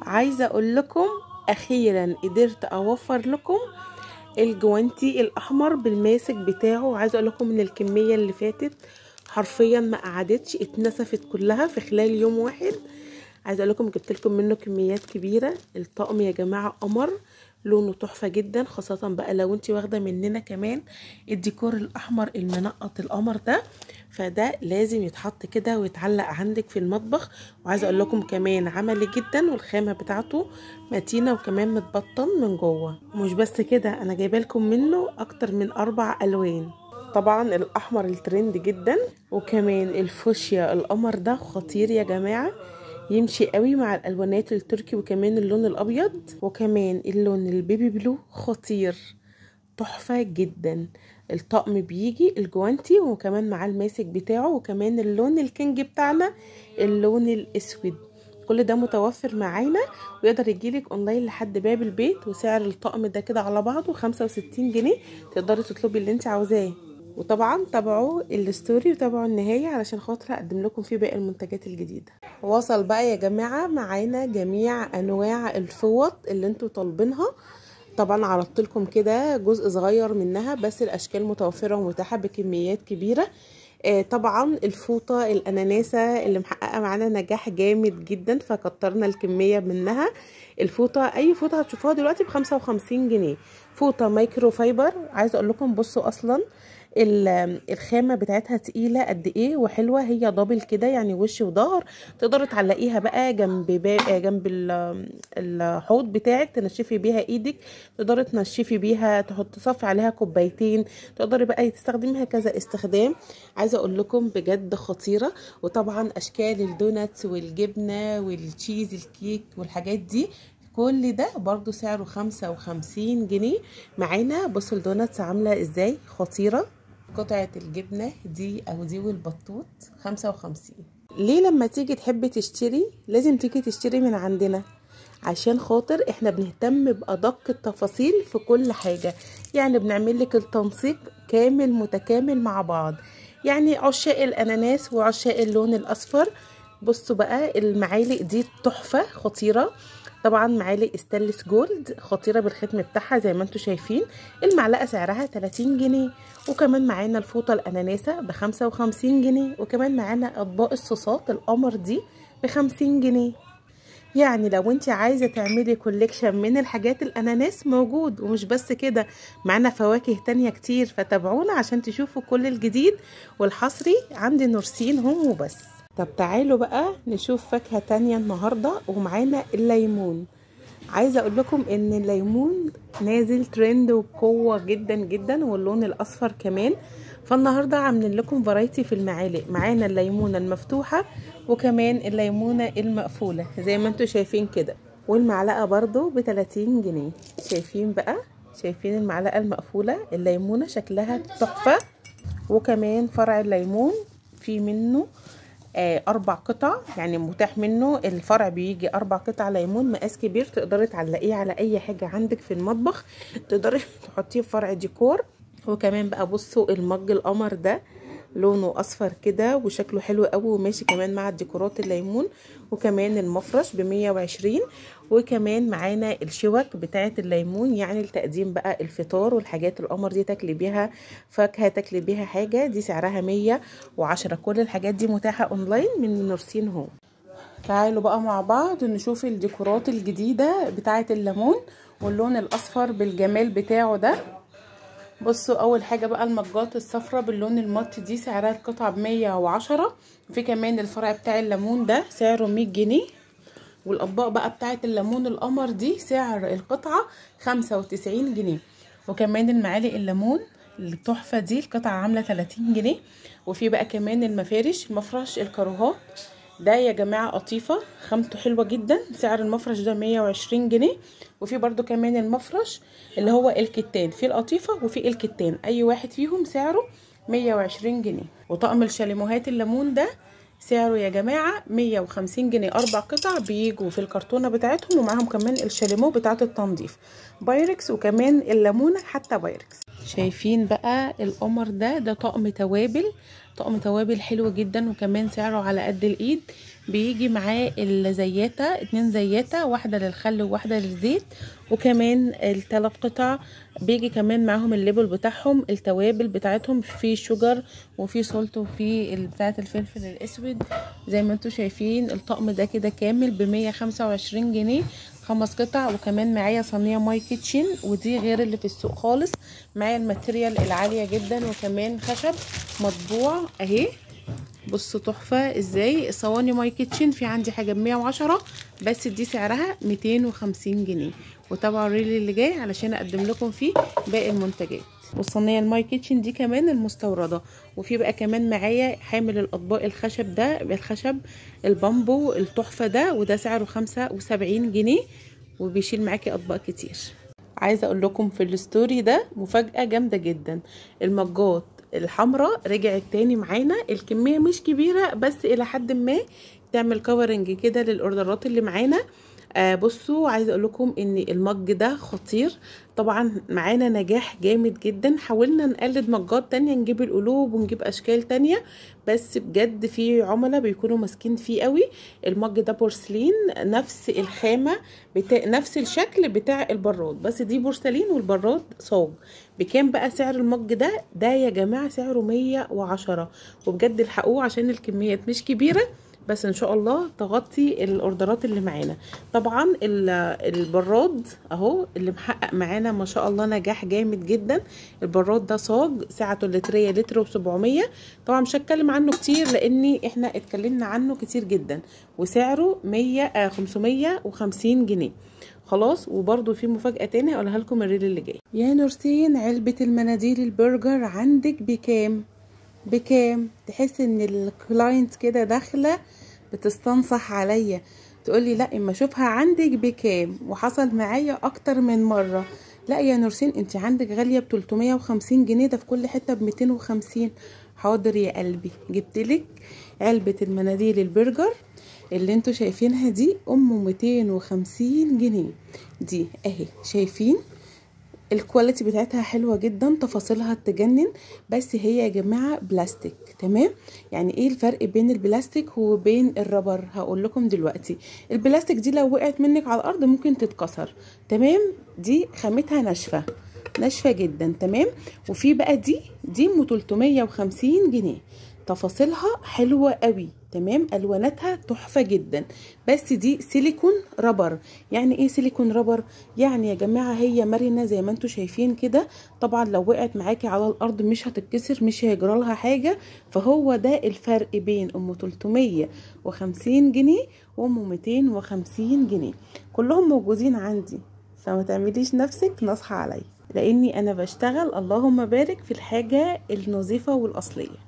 عايزه اقول لكم اخيرا قدرت اوفر لكم الجوانتي الاحمر بالماسك بتاعه. عايزه اقول لكم ان الكميه اللي فاتت حرفيا ما قعدتش، اتنسفت كلها في خلال يوم واحد. عايزه اقول لكم جبت لكم منه كميات كبيره. الطقم يا جماعه قمر، لونه تحفه جدا، خاصه بقى لو انت واخده مننا كمان الديكور الاحمر المنقط القمر ده، فده لازم يتحط كده ويتعلق عندك في المطبخ. وعايزه اقول لكم كمان عملي جدا، والخامه بتاعته متينه وكمان متبطن من جوه. مش بس كده، انا جايبه لكم منه اكتر من 4 الوان. طبعا الاحمر الترند جدا، وكمان الفوشيا القمر ده خطير يا جماعه، يمشي قوي مع الالوانات التركي، وكمان اللون الابيض، وكمان اللون البيبي بلو خطير تحفه جدا. الطقم بيجي الجوانتي وكمان مع الماسك بتاعه، وكمان اللون الكينج بتاعنا اللون الاسود. كل ده متوفر معانا، ويقدر يجيلك اونلاين لحد باب البيت. وسعر الطقم ده كده على بعضه 65 جنيه، تقدري تطلبي اللي انت عاوزاه. وطبعا تابعوا الستوري وتابعوا النهايه علشان خاطر اقدم لكم فيه باقي المنتجات الجديده. وصل بقى يا جماعه معانا جميع انواع الفوط اللي انتوا طالبينها. طبعا عرضت لكم كده جزء صغير منها، بس الاشكال متوفره ومتاحه بكميات كبيره. طبعا الفوطه الاناناسه اللي محققه معانا نجاح جامد جدا، فكترنا الكميه منها. الفوطه اي فوطه هتشوفوها دلوقتي ب55 جنيه، فوطه مايكرو فايبر. عايزه اقول لكم بصوا اصلا الخامه بتاعتها تقيله قد ايه وحلوه، هي دبل كده يعني وش وظهر. تقدروا تعلقيها بقى جنب الحوض بتاعك، تنشفي بيها ايدك، تقدري تنشفي بيها، تصفي عليها كوبايتين، تقدري بقى تستخدميها كذا استخدام. عايزه اقول لكم بجد خطيره. وطبعا اشكال الدوناتس والجبنه والتشيز الكيك والحاجات دي، كل ده برضو سعره 55 جنيه معانا. بصوا الدوناتس عامله ازاي خطيره. قطعه الجبنه دي او دي والبطوط 55. ليه لما تيجي تحبي تشتري لازم تيجي تشتري من عندنا؟ عشان خاطر احنا بنهتم بأدق التفاصيل في كل حاجه، يعني بنعمل لك التنسيق كامل متكامل مع بعض. يعني عشاق الاناناس وعشاق اللون الاصفر، بصوا بقى المعالق دي تحفه خطيره. طبعا معالق استانلس جولد خطيره بالختم بتاعها زي ما انتم شايفين. المعلقه سعرها 30 جنيه. وكمان معانا الفوطه الاناناسه ب 55 جنيه. وكمان معانا اطباق الصوصات القمر دي ب 50 جنيه. يعني لو انت عايزه تعملي كوليكشن من الحاجات الاناناس موجود. ومش بس كده، معانا فواكه تانية كتير، فتابعونا عشان تشوفوا كل الجديد والحصري عند نورسين هوم وبس. طب تعالوا بقى نشوف فاكهة تانية النهاردة، ومعانا الليمون. عايزة اقول لكم ان الليمون نازل ترند وبقوة جدا جدا، واللون الاصفر كمان. فالنهاردة عاملين لكم فرايتي في المعالق. معانا الليمونة المفتوحة وكمان الليمونة المقفولة زي ما انتوا شايفين كده، والمعلقة برضو ب30 جنيه. شايفين بقى، شايفين المعلقة المقفولة الليمونة شكلها تحفة. وكمان فرع الليمون في منه 4 قطع، يعني متاح منه الفرع بيجي 4 قطع ليمون مقاس كبير، تقدري تعلقيه على اي حاجه عندك في المطبخ، تقدري تحطيه في فرع ديكور. وكمان بقى بصوا المج القمر ده لونه اصفر كده وشكله حلو قوي، وماشي كمان مع الديكورات الليمون. وكمان المفرش ب120. وكمان معانا الشوك بتاعه الليمون، يعني لتقديم بقى الفطار والحاجات القمر دي، تاكلي بيها فاكهه، تاكلي بيها حاجه، دي سعرها 110. كل الحاجات دي متاحه اونلاين من نورسين هوم. تعالوا بقى مع بعض نشوف الديكورات الجديده بتاعه الليمون واللون الاصفر بالجمال بتاعه ده. بصوا اول حاجه بقى المجات الصفراء باللون المط دي سعرها القطعه ب110. في كمان الفرع بتاع الليمون ده سعره 100 جنيه. والاطباق بقى بتاعه الليمون القمر دي سعر القطعه 95 جنيه. وكمان المعالق الليمون التحفه دي القطعه عامله 30 جنيه. وفي بقى كمان المفارش، مفرش الكاروهات ده يا جماعه قطيفه خامته حلوه جدا، سعر المفرش ده 120 جنيه. وفي برده كمان المفرش اللي هو الكتان، في القطيفه وفي الكتان، اي واحد فيهم سعره 120 جنيه. وطقم الشاليموهات الليمون ده سعره يا جماعه 150 جنيه، 4 قطع بيجوا في الكرتونه بتاعتهم، ومعاهم كمان الشاليمو بتاعه التنظيف بايركس، وكمان الليمونه حتى بايركس. شايفين بقى القمر ده طقم توابل طقم توابل حلو جدا، وكمان سعره على قد الايد. بيجي معاه الزياته، 2 زياته، واحده للخل وواحده للزيت، وكمان ال3 قطع. بيجي كمان معاهم الليبل بتاعهم، التوابل بتاعتهم، في شوجر وفي سولت وفي بتاعه الفلفل الاسود. زي ما انتم شايفين الطقم ده كده كامل ب125 جنيه، 5 قطع. وكمان معايا صينيه ماي كيتشن، ودي غير اللي في السوق خالص. معايا الماتيريال العاليه جدا، وكمان خشب مطبوع اهي. بصوا تحفه ازاي. صواني ماي كيتشن في عندي حاجه ب110، بس دي سعرها 250 جنيه. وتابعوا الريل اللي جاي علشان اقدم لكم فيه باقي المنتجات. والصينيه الماي كيتشن دي كمان المستورده. وفي بقى كمان معايا حامل الاطباق الخشب ده، بالخشب البامبو التحفه ده، وده سعره 75 جنيه، وبيشيل معاكي اطباق كتير. عايزه اقول لكم في الستوري ده مفاجاه جامده جدا. المجات الحمراء رجعت تاني معانا، الكميه مش كبيره بس الى حد ما تعمل كفرنج كده للاوردرات اللي معانا. بصوا عايزه اقول لكم ان المج ده خطير. طبعا معانا نجاح جامد جدا. حاولنا نقلد مجات تانية، نجيب القلوب ونجيب اشكال تانية، بس بجد في عملاء بيكونوا ماسكين فيه قوي. المج ده بورسلين، نفس الخامه نفس الشكل بتاع البراد، بس دي بورسلين والبراد صاج. بكام بقى سعر المج ده يا جماعه؟ سعره 110. وبجد الحقوه عشان الكميات مش كبيره، بس ان شاء الله تغطي الاوردرات اللي معانا. طبعا البراد اهو اللي محقق معانا ما شاء الله نجاح جامد جدا. البراد ده صاج، سعته اللتريه لتر و700. طبعا مش هتكلم عنه كتير لاني احنا اتكلمنا عنه كتير جدا، وسعره 550 جنيه. خلاص. وبرده في مفاجاه تانية هقولها لكم الريل اللي جاي. يا نورسين، علبه المناديل البرجر عندك بكام؟ بكام؟ تحس ان الكلاينت كده داخله بتستنصح عليا، تقولي لا اما اشوفها عندك بكام. وحصل معايا اكتر من مره. لا يا نورسين انت عندك غاليه ب350 جنيه، ده في كل حته ب250. حاضر يا قلبي، جبتلك علبه المناديل البرجر اللي انتوا شايفينها دي، 250 جنيه. دي اهي شايفين الكواليتي بتاعتها حلوه جدا، تفاصيلها تجنن. بس هي يا جماعه بلاستيك، تمام؟ يعني ايه الفرق بين البلاستيك وبين الربر؟ هقول لكم دلوقتي. البلاستيك دي لو وقعت منك على الارض ممكن تتكسر، تمام؟ دي خامتها ناشفه جدا، تمام؟ وفي بقى دي ام 350 جنيه، تفاصيلها حلوه قوي، تمام؟ الواناتها تحفه جدا. بس دي سيليكون رابر. يعني ايه سيليكون رابر؟ يعني يا جماعه هي مرنه زي ما انتم شايفين كده. طبعا لو وقعت معاكي على الارض مش هتتكسر، مش هيجرى لها حاجه. فهو ده الفرق بين ام 350 جنيه وام 250 جنيه. كلهم موجودين عندي، فما تعمليش نفسك نصحى عليا، لاني انا بشتغل اللهم بارك في الحاجه النظيفه والاصليه.